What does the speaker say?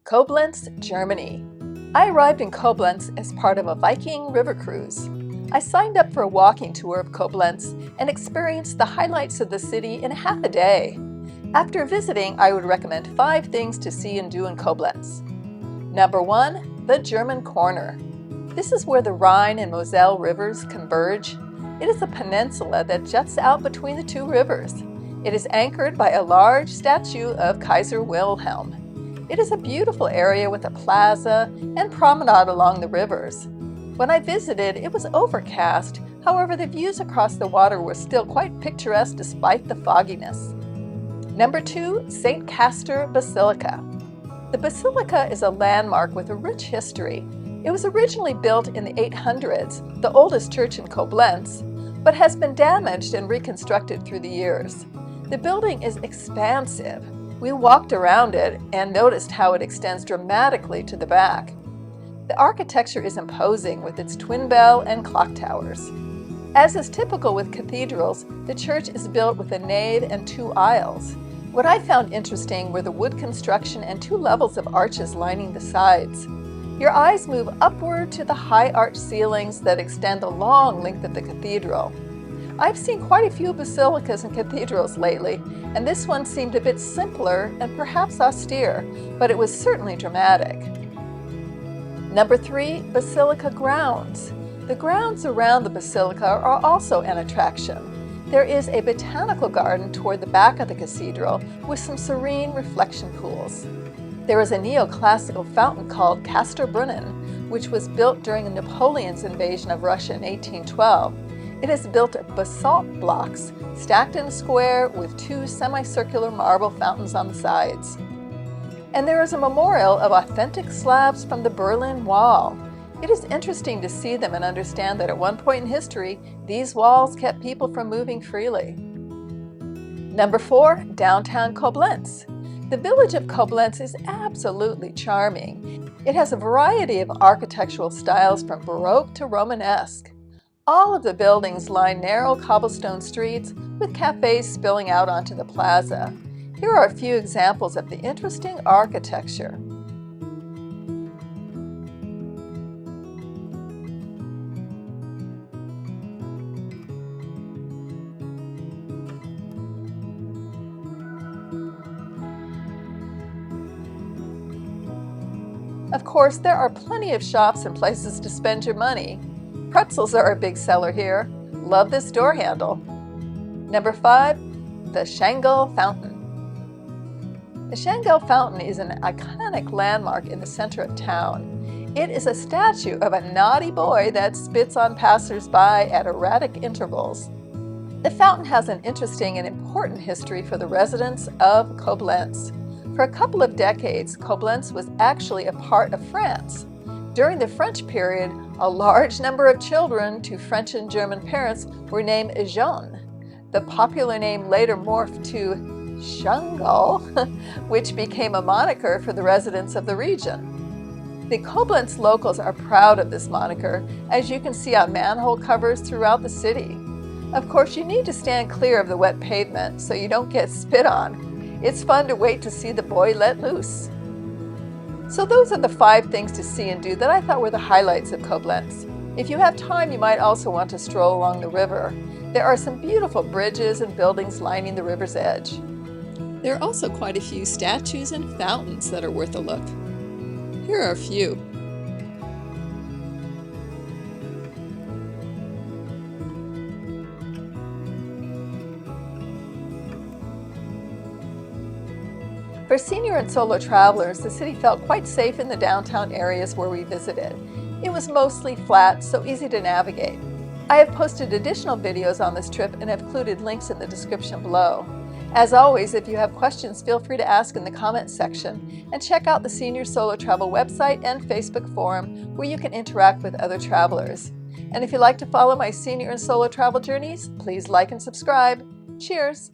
Koblenz, Germany. I arrived in Koblenz as part of a Viking river cruise. I signed up for a walking tour of Koblenz and experienced the highlights of the city in half a day. After visiting, I would recommend 5 things to see and do in Koblenz. Number 1, the German Corner. This is where the Rhine and Moselle rivers converge. It is a peninsula that juts out between the 2 rivers. It is anchored by a large statue of Kaiser Wilhelm. It is a beautiful area with a plaza and promenade along the rivers. When I visited, it was overcast. However, the views across the water were still quite picturesque despite the fogginess. Number 2, St Castor Basilica. The basilica is a landmark with a rich history. It was originally built in the 800s, the oldest church in Koblenz, but has been damaged and reconstructed through the years. The building is expansive. We walked around it and noticed how it extends dramatically to the back. The architecture is imposing with its twin bell and clock towers. As is typical with cathedrals, the church is built with a nave and 2 aisles. What I found interesting were the wood construction and 2 levels of arches lining the sides. Your eyes move upward to the high arched ceilings that extend the long length of the cathedral. I've seen quite a few basilicas and cathedrals lately, and this one seemed a bit simpler and perhaps austere, but it was certainly dramatic. Number 3, Basilica Grounds. The grounds around the basilica are also an attraction. There is a botanical garden toward the back of the cathedral with some serene reflection pools. There is a neoclassical fountain called Kastorbrunnen, which was built during Napoleon's invasion of Russia in 1812. It is built of basalt blocks stacked in a square with 2 semicircular marble fountains on the sides. And there is a memorial of authentic slabs from the Berlin Wall. It is interesting to see them and understand that at one point in history, these walls kept people from moving freely. Number 4, downtown Koblenz. The village of Koblenz is absolutely charming. It has a variety of architectural styles from Baroque to Romanesque. All of the buildings line narrow cobblestone streets with cafes spilling out onto the plaza. Here are a few examples of the interesting architecture. Of course, there are plenty of shops and places to spend your money. Pretzels are a big seller here. Love this door handle. Number 5, the Schangel Fountain. The Schangel Fountain is an iconic landmark in the center of town. It is a statue of a naughty boy that spits on passers-by at erratic intervals. The fountain has an interesting and important history for the residents of Koblenz. For a couple of decades, Koblenz was actually a part of France. During the French period, a large number of children to French and German parents were named Jean. The popular name later morphed to Schangel, which became a moniker for the residents of the region. The Koblenz locals are proud of this moniker, as you can see on manhole covers throughout the city. Of course, you need to stand clear of the wet pavement so you don't get spit on. It's fun to wait to see the boy let loose. So those are the 5 things to see and do that I thought were the highlights of Koblenz. If you have time, you might also want to stroll along the river. There are some beautiful bridges and buildings lining the river's edge. There are also quite a few statues and fountains that are worth a look. Here are a few. For senior and solo travelers, the city felt quite safe in the downtown areas where we visited. It was mostly flat, so easy to navigate. I have posted additional videos on this trip and have included links in the description below. As always, if you have questions, feel free to ask in the comments section, and check out the SeniorSoloTravel website and Facebook forum where you can interact with other travelers. And if you'd like to follow my senior and solo travel journeys, please like and subscribe. Cheers!